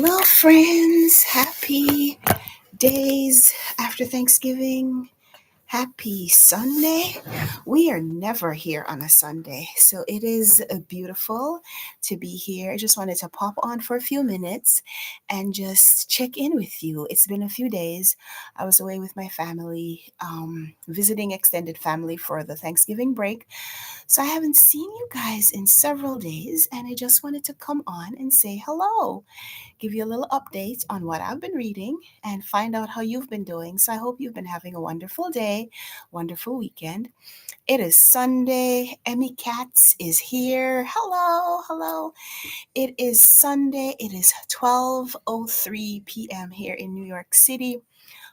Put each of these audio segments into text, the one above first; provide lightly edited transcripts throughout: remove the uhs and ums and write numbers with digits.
Hello, friends. Happy days after Thanksgiving. Happy Sunday. We are never here on a Sunday, so it is beautiful to be here. I just wanted to pop on for a few minutes and just check in with you. It's been a few days. I was away with my family, visiting extended family for the Thanksgiving break. So I haven't seen you guys in several days, and I just wanted to come on and say hello, give you a little update on what I've been reading, and find out how you've been doing. So I hope you've been having a wonderful day, wonderful weekend. It is Sunday. Emmy Katz is here. Hello, hello. It is Sunday. It is 12:03 p.m. here in New York City.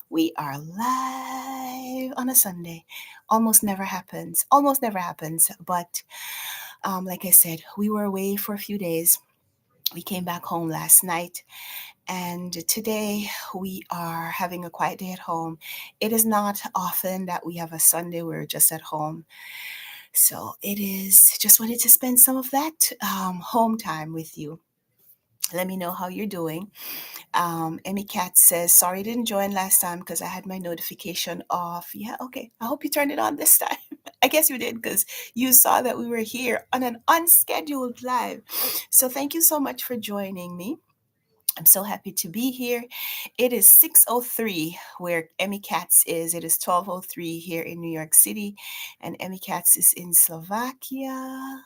We are live on a Sunday. Almost never happens. Almost never happens. But like I said, we were away for a few days. We came back home last night, and today we are having a quiet day at home. It is not often that we have a Sunday where we're just at home. So it is just wanted to spend some of that home time with you. Let me know how you're doing. Emmy Cat says, sorry I didn't join last time because I had my notification off. Yeah, okay. I hope you turned it on this time. I guess you did because you saw that we were here on an unscheduled live. So thank you so much for joining me. I'm so happy to be here. It is 6:03 where Emmy Katz is. It is 12:03 here in New York City, and Emmy Katz is in Slovakia.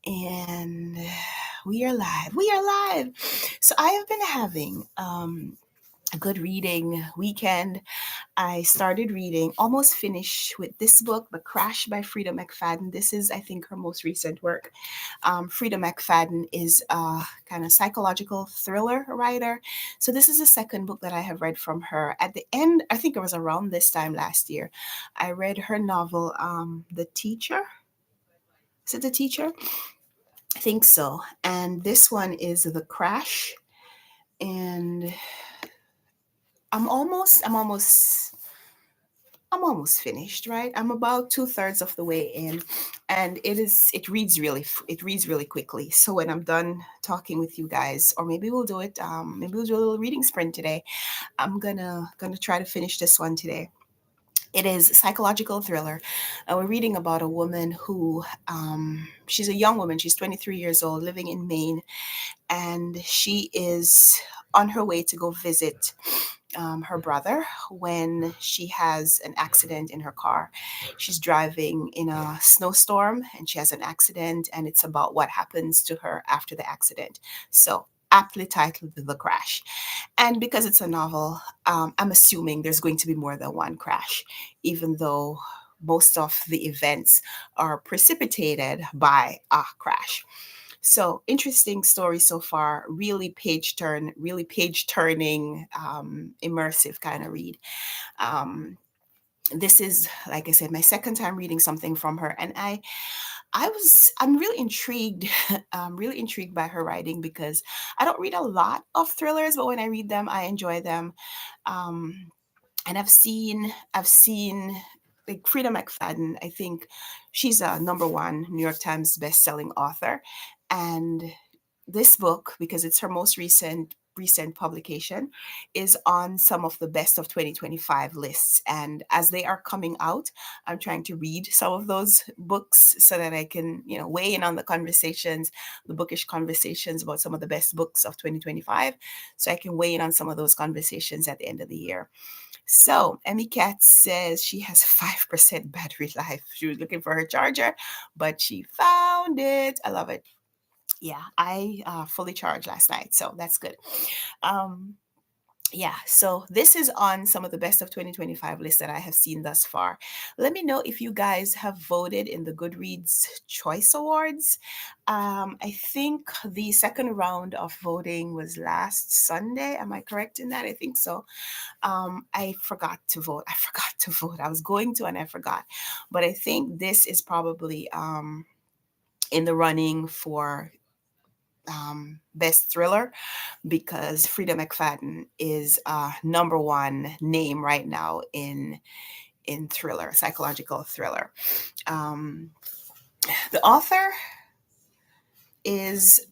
And we are live. We are live. So I have been having a good reading weekend. I started reading, almost finished with this book, The Crash by Frida McFadden. This is, I think, her most recent work. Frida McFadden is a kind of psychological thriller writer. So this is the second book that I have read from her. At the end, I think it was around this time last year, I read her novel, The Teacher. Is it The Teacher? I think so. And this one is The Crash. And I'm almost finished, right? I'm about 2/3 of the way in, and it reads really quickly. So when I'm done talking with you guys, or maybe we'll do a little reading sprint today. I'm gonna try to finish this one today. It is a psychological thriller. We're reading about a woman who, she's a young woman. She's 23 years old, living in Maine, and she is on her way to go visit her brother when she has an accident in her car. She's driving in a snowstorm and she has an accident, and it's about what happens to her after the accident. So, aptly titled The Crash. And because it's a novel, I'm assuming there's going to be more than one crash, even though most of the events are precipitated by a crash. So interesting story so far. Really page turning, immersive kind of read. Um, this is, like I said, my second time reading something from her, and I'm really intrigued, really intrigued by her writing because I don't read a lot of thrillers, but when I read them, I enjoy them. Um, and I've seen like Frida McFadden. I think she's a number one New York Times best-selling author, and this book, because it's her most recent publication, is on some of the best of 2025 lists. And as they are coming out, I'm trying to read some of those books so that I can, weigh in on the conversations, the bookish conversations about some of the best books of 2025, so I can weigh in on some of those conversations at the end of the year. So, Emmy Katz says she has 5% battery life. She was looking for her charger, but she found it. I love it. Yeah, I fully charged last night, so that's good. Um, yeah, so this is on some of the best of 2025 lists that I have seen thus far. Let me know if you guys have voted in the Goodreads Choice Awards. I think the second round of voting was last Sunday. Am I correct in that? I think so. I forgot to vote. I forgot to vote. I was going to and I forgot. But I think this is probably in the running for best thriller, because Frida McFadden is number one name right now in thriller, psychological thriller. Um, the author is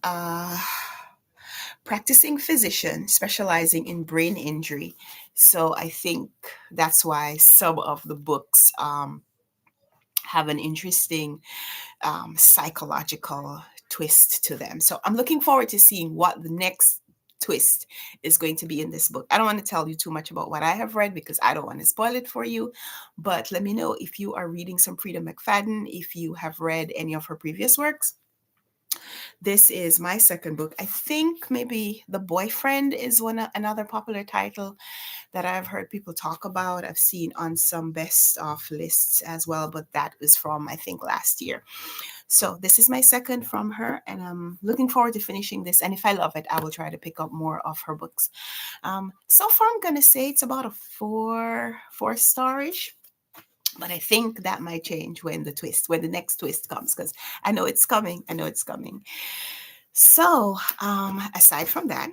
practicing physician specializing in brain injury. So I think that's why some of the books have an interesting psychological twist to them. So I'm looking forward to seeing what the next twist is going to be in this book. I don't want to tell you too much about what I have read because I don't want to spoil it for you. But let me know if you are reading some Frida McFadden, if you have read any of her previous works. This is my second book. I think maybe The Boyfriend is another popular title that I've heard people talk about. I've seen on some best of lists as well, but that was from I think last year. So this is my second from her, and I'm looking forward to finishing this. And if I love it, I will try to pick up more of her books. So far, I'm gonna say it's about a four star-ish. But I think that might change when the next twist comes, because I know it's coming. I know it's coming. So, aside from that,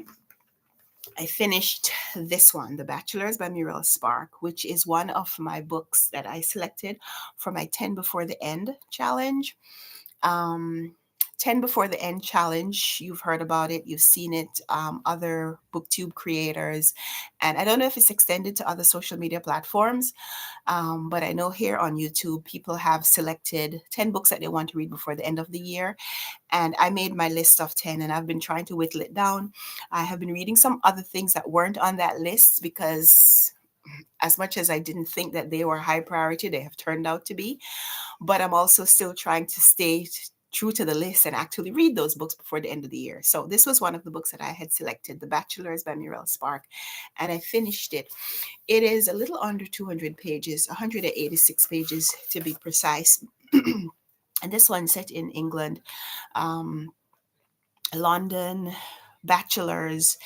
I finished this one, The Bachelors by Muriel Spark, which is one of my books that I selected for my 10 Before the End challenge. Um, 10 Before the End challenge, you've heard about it, you've seen it, other booktube creators, and I don't know if it's extended to other social media platforms, but I know here on YouTube, people have selected 10 books that they want to read before the end of the year. And I made my list of 10 and I've been trying to whittle it down. I have been reading some other things that weren't on that list because, as much as I didn't think that they were high priority, they have turned out to be. But I'm also still trying to stay true to the list and actually read those books before the end of the year. So this was one of the books that I had selected, The Bachelors by Muriel Spark, and I finished it. It is a little under 200 pages, 186 pages to be precise. And this one set in England, um, London, bachelors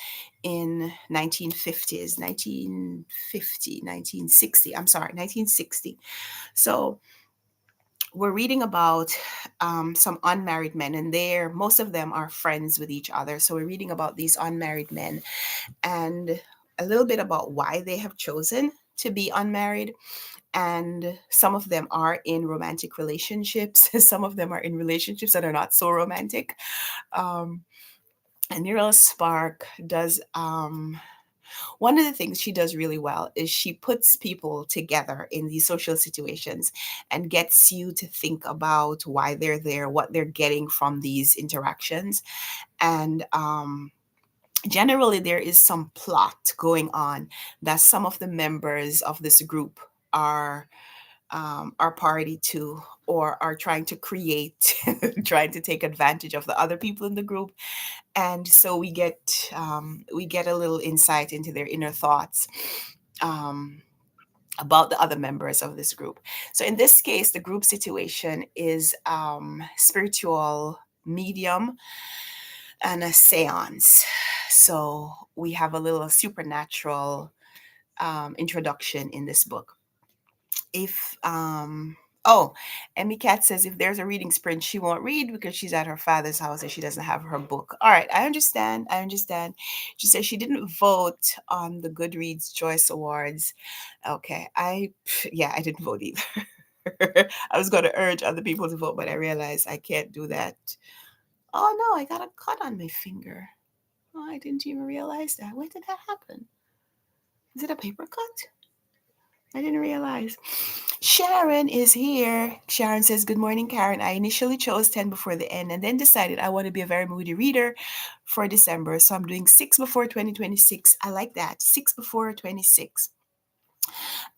in 1950s, 1950, 1960. I'm sorry, 1960. So we're reading about some unmarried men, and most of them are friends with each other. So we're reading about these unmarried men and a little bit about why they have chosen to be unmarried. And some of them are in romantic relationships. Some of them are in relationships that are not so romantic. Um, and Muriel Spark does one of the things she does really well is she puts people together in these social situations and gets you to think about why they're there, what they're getting from these interactions. And generally, there is some plot going on that some of the members of this group are party to, or are trying to create, trying to take advantage of the other people in the group. And so we get a little insight into their inner thoughts um, about the other members of this group. So in this case, the group situation is spiritual medium and a seance. So we have a little supernatural introduction in this book. If Oh, Emmy Cat says if there's a reading sprint, she won't read because she's at her father's house and she doesn't have her book. All right, I understand. I understand. She says she didn't vote on the Goodreads Choice Awards. Okay, yeah, I didn't vote either. I was going to urge other people to vote, but I realized I can't do that. Oh no, I got a cut on my finger. Oh, I didn't even realize that. When did that happen? Is it a paper cut? I didn't realize. Sharon is here. Sharon says, Good morning, Karen. I initially chose 10 Before the End and then decided I want to be a very moody reader for December. So I'm doing 6 before 2026. I like that. 6 before 26.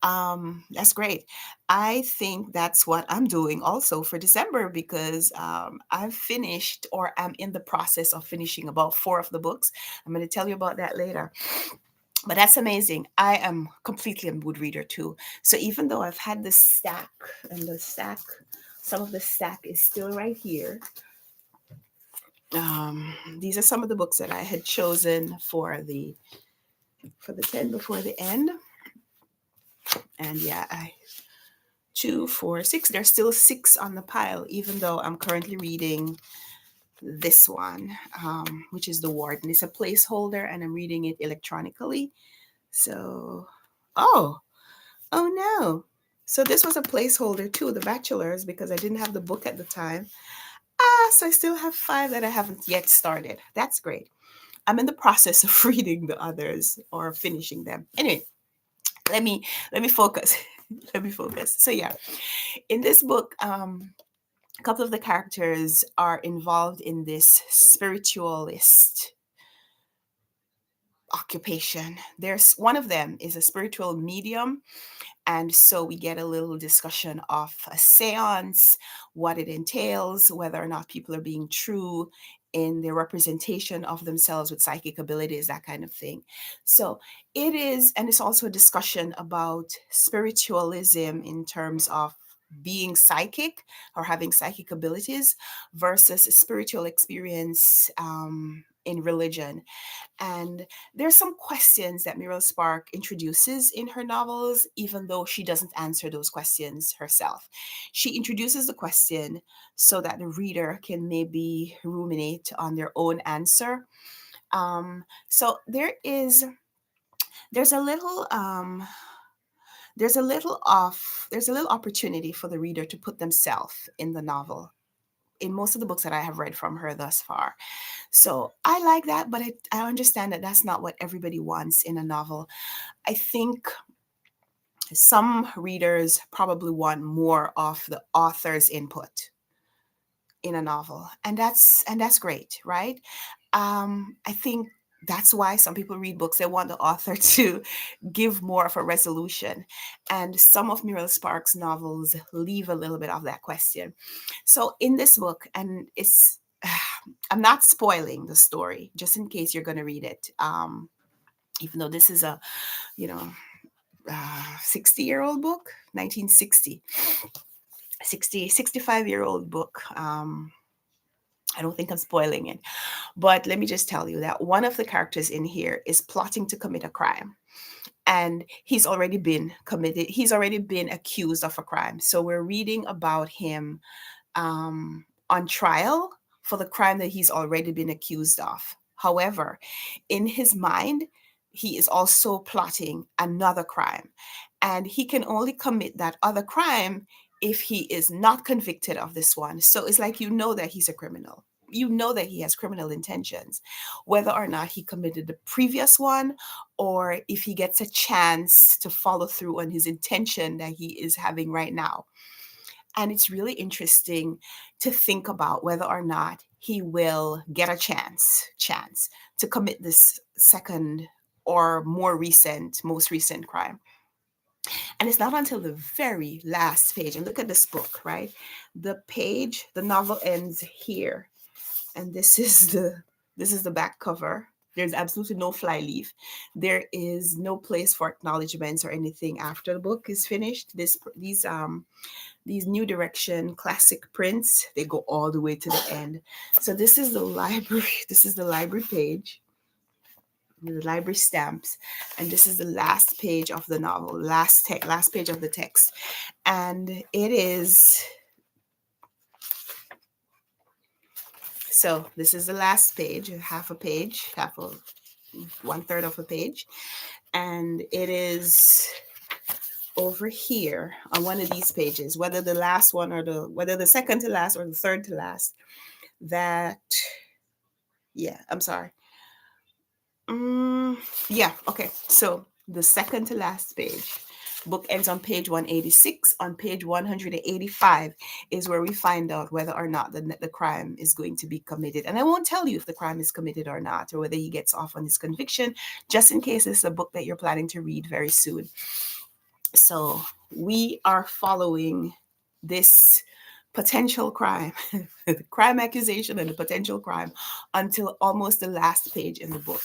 That's great. I think that's what I'm doing also for December because I've finished, or I'm in the process of finishing, about 4 of the books. I'm going to tell you about that later. But that's amazing. I am completely a mood reader too. So even though I've had this stack, and some of the stack is still right here. These are some of the books that I had chosen for the 10 Before the End. And yeah, 2, 4, 6. There's still 6 on the pile, even though I'm currently reading this one, which is The Warden. It's a placeholder, and I'm reading it electronically. So, oh no. So this was a placeholder too, The Bachelors, because I didn't have the book at the time. So I still have 5 that I haven't yet started. That's great. I'm in the process of reading the others or finishing them. Anyway, let me focus. Let me focus. So yeah, in this book, a couple of the characters are involved in this spiritualist occupation. There's one of them is a spiritual medium, and so we get a little discussion of a seance, what it entails, whether or not people are being true in their representation of themselves with psychic abilities, that kind of thing. So it is, and it's also a discussion about spiritualism in terms of being psychic or having psychic abilities versus spiritual experience in religion. And there's some questions that Muriel Spark introduces in her novels, even though she doesn't answer those questions herself. She introduces the question so that the reader can maybe ruminate on their own answer. So there's a little there's a little opportunity for the reader to put themselves in the novel in most of the books that I have read from her thus far. So I like that, but I understand that that's not what everybody wants in a novel. I think some readers probably want more of the author's input in a novel, and that's great, right? I think that's why some people read books. They want the author to give more of a resolution, and some of Muriel Spark's novels leave a little bit of that question. So in this book, and it's I'm not spoiling the story, just in case you're going to read it. Even though this is a, you know, 60-year-old book, 1960, 65-year-old book. I don't think I'm spoiling it. But let me just tell you that one of the characters in here is plotting to commit a crime. And he's already been committed, he's already been accused of a crime. So we're reading about him on trial for the crime that he's already been accused of. However, in his mind, he is also plotting another crime. And he can only commit that other crime if he is not convicted of this one. So it's like, you know, that he's a criminal. You know that he has criminal intentions, whether or not he committed the previous one or if he gets a chance to follow through on his intention that he is having right now. And it's really interesting to think about whether or not he will get a chance to commit this second or most recent crime. And it's not until the very last page, and look at this book, right? The novel ends here. And this is the back cover. There's absolutely no fly leaf. There is no place for acknowledgments or anything after the book is finished. These New Direction classic prints, they go all the way to the end. So this is the library. This is the library page, the library stamps, and this is the last page of the novel, last page of the text, and it is. So this is the last page, half a page, half of 1/3 of a page, and it is over here on one of these pages, whether the last one or whether the second to last or the third to last. That, yeah, I'm sorry. Yeah, okay. So the second to last page. Book ends on page 186. On page 185 is where we find out whether or not the crime is going to be committed. And I won't tell you if the crime is committed or not, or whether he gets off on his conviction, just in case it's a book that you're planning to read very soon. So we are following this potential crime, the crime accusation and the potential crime until almost the last page in the book.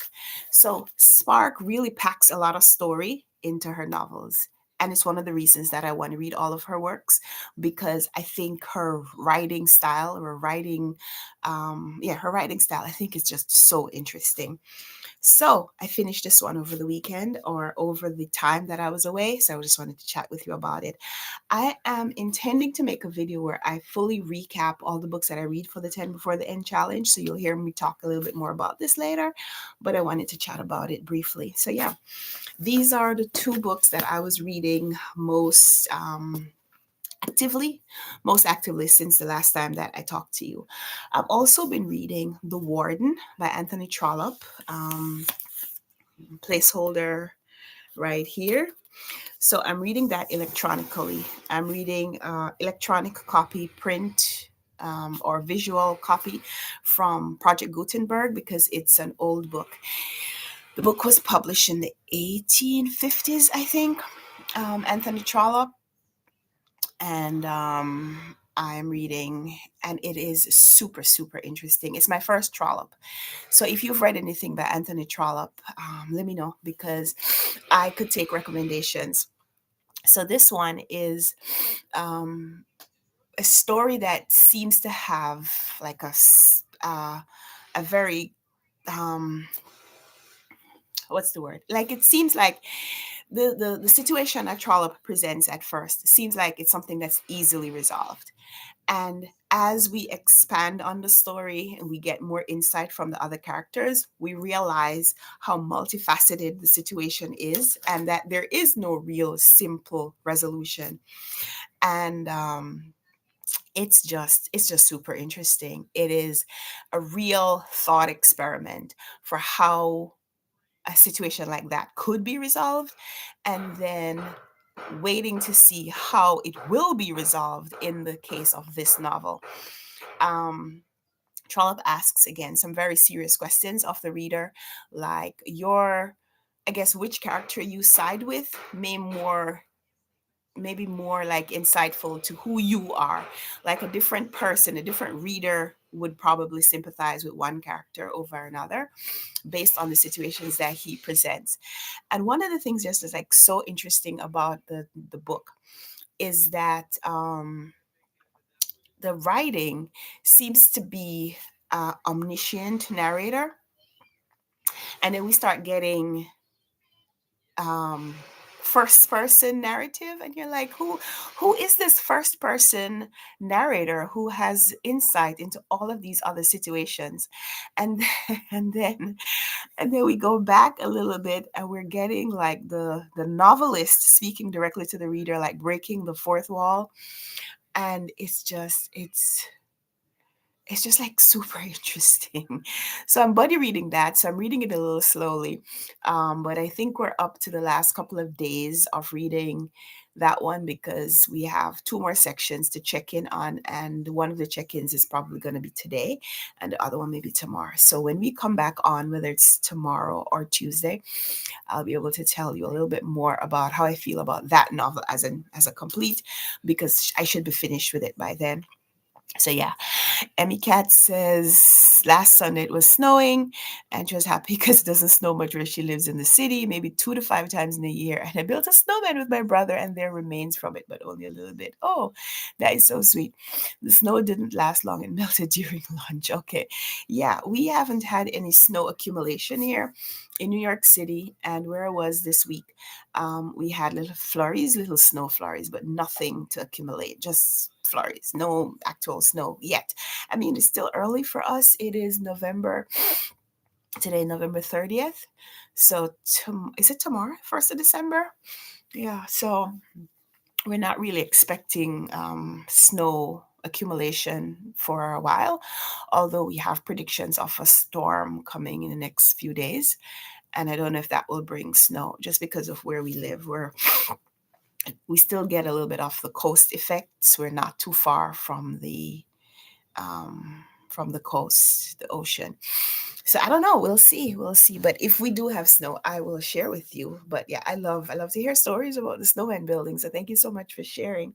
So Spark really packs a lot of story into her novels. And it's one of the reasons that I want to read all of her works, because I think her writing style, her writing style, I think is just so interesting. So I finished this one over the weekend or over the time that I was away. So I just wanted to chat with you about it. I am intending to make a video where I fully recap all the books that I read for the 10 Before the End challenge. So you'll hear me talk a little bit more about this later, but I wanted to chat about it briefly. So yeah, these are the two books that I was reading most actively, most actively since the last time that I talked to you. I've also been reading The Warden by Anthony Trollope, placeholder right here. So I'm reading that electronically. I'm reading electronic copy, print, or visual copy from Project Gutenberg because it's an old book. The book was published in the 1850s, I think. Anthony Trollope, and I'm reading, and it is super, super interesting. It's my first Trollope. So if you've read anything by Anthony Trollope, let me know because I could take recommendations. So this one is a story that seems to have like a very um, what's the word? Like it seems like the situation that Trollope presents at first seems like it's something that's easily resolved. And as we expand on the story and we get more insight from the other characters, we realize how multifaceted the situation is and that there is no real simple resolution. And it's just super interesting. It is a real thought experiment for how a situation like that could be resolved, and then waiting to see how it will be resolved in the case of this novel. Um, Trollope asks again some very serious questions of the reader, like I guess, which character you side with maybe more like insightful to who you are. Like a different person, a different reader would probably sympathize with one character over another based on the situations that he presents. And one of the things just is like so interesting about the book is that the writing seems to be omniscient narrator, and then we start getting um first person narrative, and you're like, who is this first person narrator who has insight into all of these other situations? And and then and then we go back a little bit and we're getting like the novelist speaking directly to the reader, like breaking the fourth wall. And it's just like super interesting. So I'm buddy reading that. So I'm reading it a little slowly. But I think we're up to the last couple of days of reading that one because we have two more sections to check in on. And one of the check ins is probably going to be today, and the other one maybe tomorrow. So when we come back on, whether it's tomorrow or Tuesday, I'll be able to tell you a little bit more about how I feel about that novel as a complete, because I should be finished with it by then. So yeah, Emmy Cat says last Sunday it was snowing and she was happy because it doesn't snow much where she lives in the city, maybe 2 to 5 times in a year. And I built a snowman with my brother and there remains from it, but only a little bit. Oh, that is so sweet. The snow didn't last long. It melted during lunch. Okay. Yeah, we haven't had any snow accumulation here in New York City. And where I was this week, we had little flurries, little snow flurries, but nothing to accumulate, just flurries, no actual snow yet. I mean, it's still early for us. It is today, November 30th. So, is it tomorrow, 1st of December? Yeah, so we're not really expecting snow accumulation for a while, although we have predictions of a storm coming in the next few days. And I don't know if that will bring snow just because of where we live. We still get a little bit of the coast effects. We're not too far from the coast, the ocean. So I don't know. We'll see. We'll see. But if we do have snow, I will share with you. But yeah, I love to hear stories about the snowman building. So thank you so much for sharing.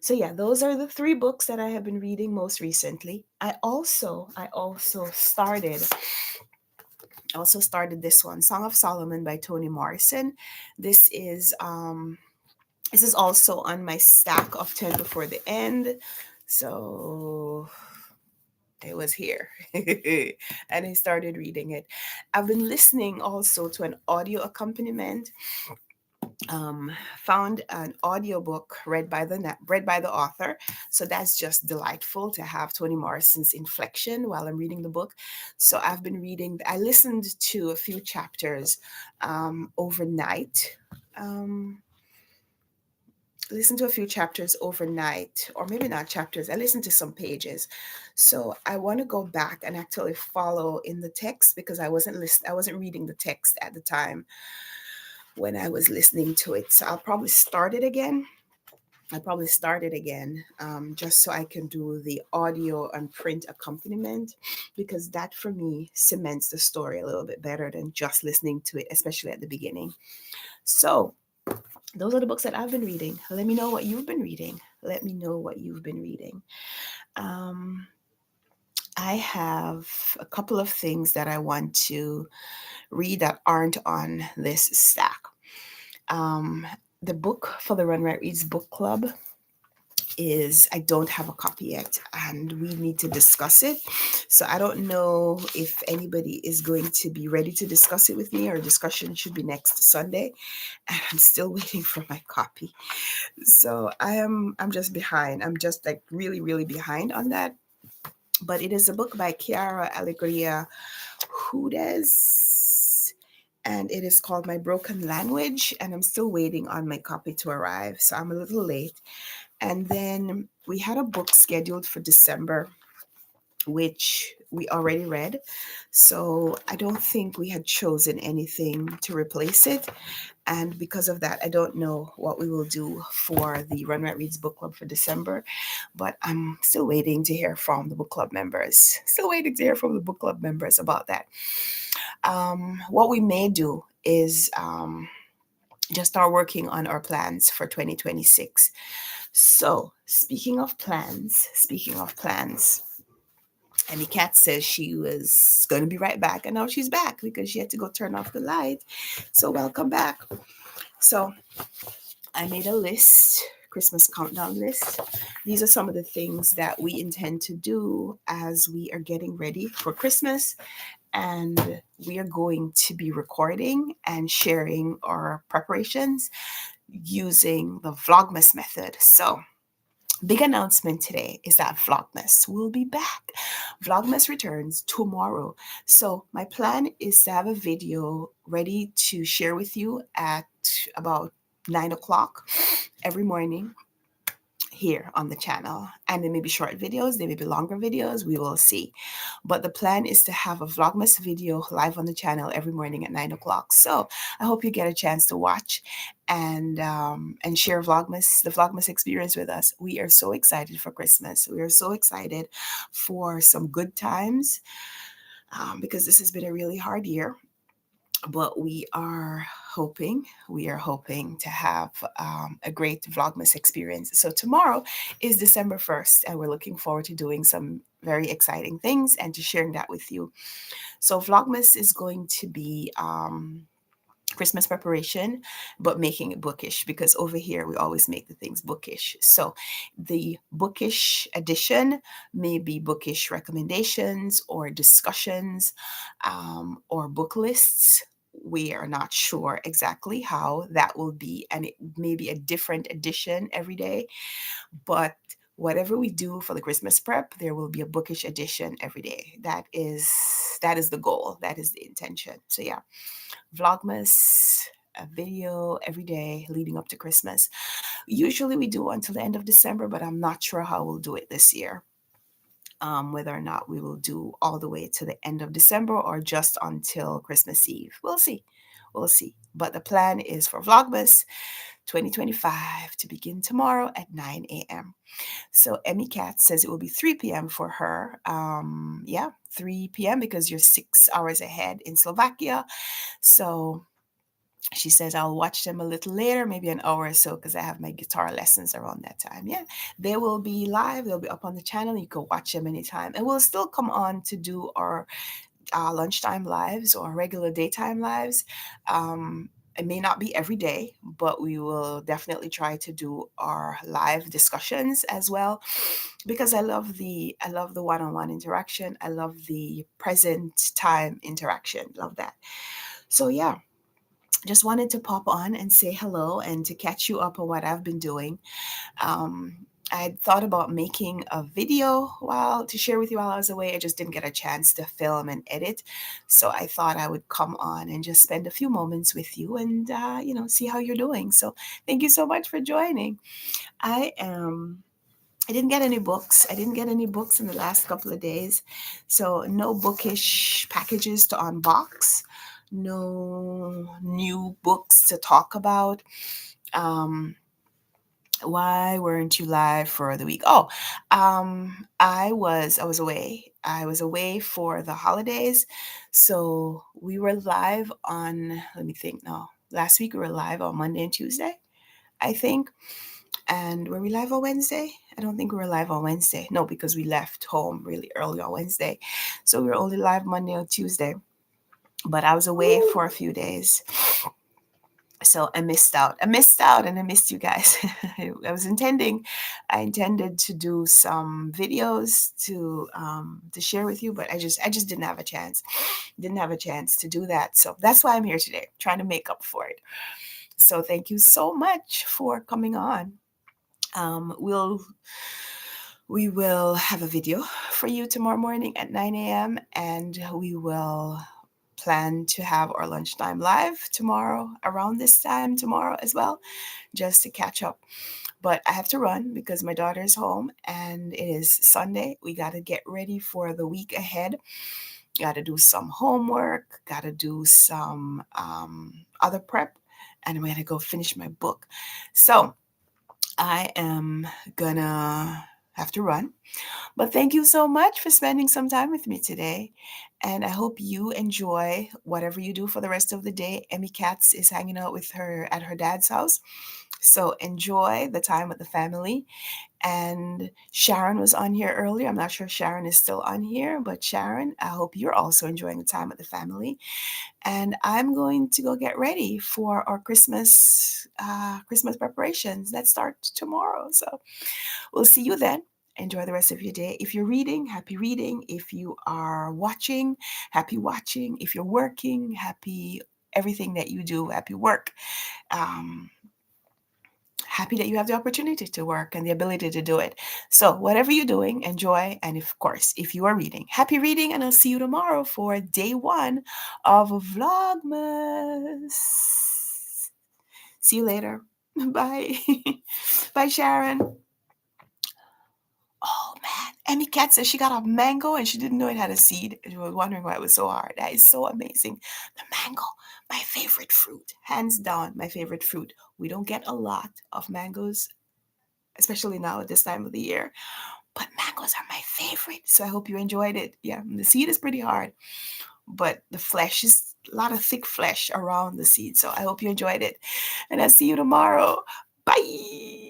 So yeah, those are the three books that I have been reading most recently. I also started this one, Song of Solomon by Toni Morrison. This is also on my stack of 10 before the end. So it was here. And I started reading it. I've been listening also to an audio accompaniment. Found an audiobook read by the author. So that's just delightful to have Toni Morrison's inflection while I'm reading the book. So I listened to a few chapters overnight. Um, listened to a few chapters overnight, or maybe not chapters. I listened to some pages. So I want to go back and actually follow in the text because I wasn't reading the text at the time when I was listening to it. So I'll probably start it again. Just so I can do the audio and print accompaniment, because that for me cements the story a little bit better than just listening to it, especially at the beginning. So those are the books that I've been reading. Let me know what you've been reading. Let me know what you've been reading. Um, I have a couple of things that I want to read that aren't on this stack. Um, the book for the Runwright Reads Book Club is, I don't have a copy yet, and we need to discuss it. So I don't know if anybody is going to be ready to discuss it with me, or discussion should be next Sunday. And I'm still waiting for my copy. So I'm just behind. I'm just like really, really behind on that. But it is a book by Chiara Allegria Hudes, and it is called My Broken Language, and I'm still waiting on my copy to arrive, so I'm a little late. And then we had a book scheduled for December, which we already read. So I don't think we had chosen anything to replace it. And because of that, I don't know what we will do for the Runwright Reads Book Club for December. But I'm still waiting to hear from the book club members. Still waiting to hear from the book club members about that. What we may do is just start working on our plans for 2026. So, speaking of plans, and the cat says she was going to be right back, and now she's back because she had to go turn off the light. So, welcome back. So, I made a list, Christmas countdown list. These are some of the things that we intend to do as we are getting ready for Christmas. And we are going to be recording and sharing our preparations using the Vlogmas method. So, big announcement today is that Vlogmas will be back. Vlogmas returns tomorrow. So my plan is to have a video ready to share with you at about 9 o'clock every morning here on the channel. And there may be short videos, there may be longer videos, we will see. But the plan is to have a Vlogmas video live on the channel every morning at 9 o'clock. So I hope you get a chance to watch and share the Vlogmas experience with us. We are so excited for Christmas. We are so excited for some good times, because this has been a really hard year. But we are hoping to have a great Vlogmas experience. So tomorrow is December 1st, and we're looking forward to doing some very exciting things and to sharing that with you. So Vlogmas is going to be Christmas preparation, but making it bookish, because over here we always make the things bookish. So the bookish edition may be bookish recommendations or discussions, or book lists. We are not sure exactly how that will be, and it may be a different edition every day. But whatever we do for the Christmas prep, there will be a bookish edition every day. That is the goal. That is the intention. So yeah, Vlogmas, a video every day leading up to Christmas. Usually we do until the end of December, but I'm not sure how we'll do it this year. Whether or not we will do all the way to the end of December or just until Christmas Eve. We'll see. We'll see. But the plan is for Vlogmas 2025 to begin tomorrow at 9 a.m. So Emmy Cat says it will be 3 p.m. for her. Yeah, 3 p.m. because you're 6 hours ahead in Slovakia. So she says I'll watch them a little later, maybe an hour or so, because I have my guitar lessons around that time. Yeah, they will be live. They'll be up on the channel. You can watch them anytime, and we'll still come on to do our lunchtime lives or regular daytime lives. It may not be every day, but we will definitely try to do our live discussions as well, because I love the one-on-one interaction. I love the present time interaction. Love that. So yeah, just wanted to pop on and say hello and to catch you up on what I've been doing. Um, I had thought about making a video while to share with you while I was away. I just didn't get a chance to film and edit. So I thought I would come on and just spend a few moments with you and, see how you're doing. So thank you so much for joining. I am. I didn't get any books. I didn't get any books in the last couple of days. So no bookish packages to unbox. No new books to talk about. Um, why weren't you live for the week? Oh, I was away. I was away for the holidays, so we were live on. Let me think. No, last week we were live on Monday and Tuesday, I think. And were we live on Wednesday? I don't think we were live on Wednesday. No, because we left home really early on Wednesday, so we were only live Monday or Tuesday. But I was away for a few days, so I missed out. I missed out, and I missed you guys. I intended to do some videos to share with you, but I just didn't have a chance. Didn't have a chance to do that. So that's why I'm here today, trying to make up for it. So thank you so much for coming on. Um, we'll we will have a video for you tomorrow morning at 9 a.m. and we will plan to have our lunchtime live tomorrow around this time tomorrow as well, just to catch up. But I have to run because my daughter's home and it is Sunday. We got to get ready for the week ahead. Got to do some homework, got to do some other prep, and I'm going to go finish my book. So I am gonna have to run. But thank you so much for spending some time with me today. And I hope you enjoy whatever you do for the rest of the day. Emmy Katz is hanging out with her at her dad's house. So enjoy the time with the family. And Sharon was on here earlier. I'm not sure if Sharon is still on here, but Sharon, I hope you're also enjoying the time with the family. And I'm going to go get ready for our Christmas preparations that start tomorrow. So we'll see you then. Enjoy the rest of your day. If you're reading, happy reading. If you are watching, happy watching. If you're working, happy everything that you do, happy work. Um, Happy that you have the opportunity to work and the ability to do it. So, whatever you're doing, enjoy. And of course, if you are reading, happy reading. And I'll see you tomorrow for day one of Vlogmas. See you later. Bye. Bye, Sharon. Oh man, Emmy Cat says she got a mango and she didn't know it had a seed. She was wondering why it was so hard. That is so amazing. The mango, my favorite fruit, hands down, my favorite fruit. We don't get a lot of mangoes, especially now at this time of the year, but mangoes are my favorite. So I hope you enjoyed it. Yeah, the seed is pretty hard, but the flesh is a lot of thick flesh around the seed. So I hope you enjoyed it. And I'll see you tomorrow. Bye.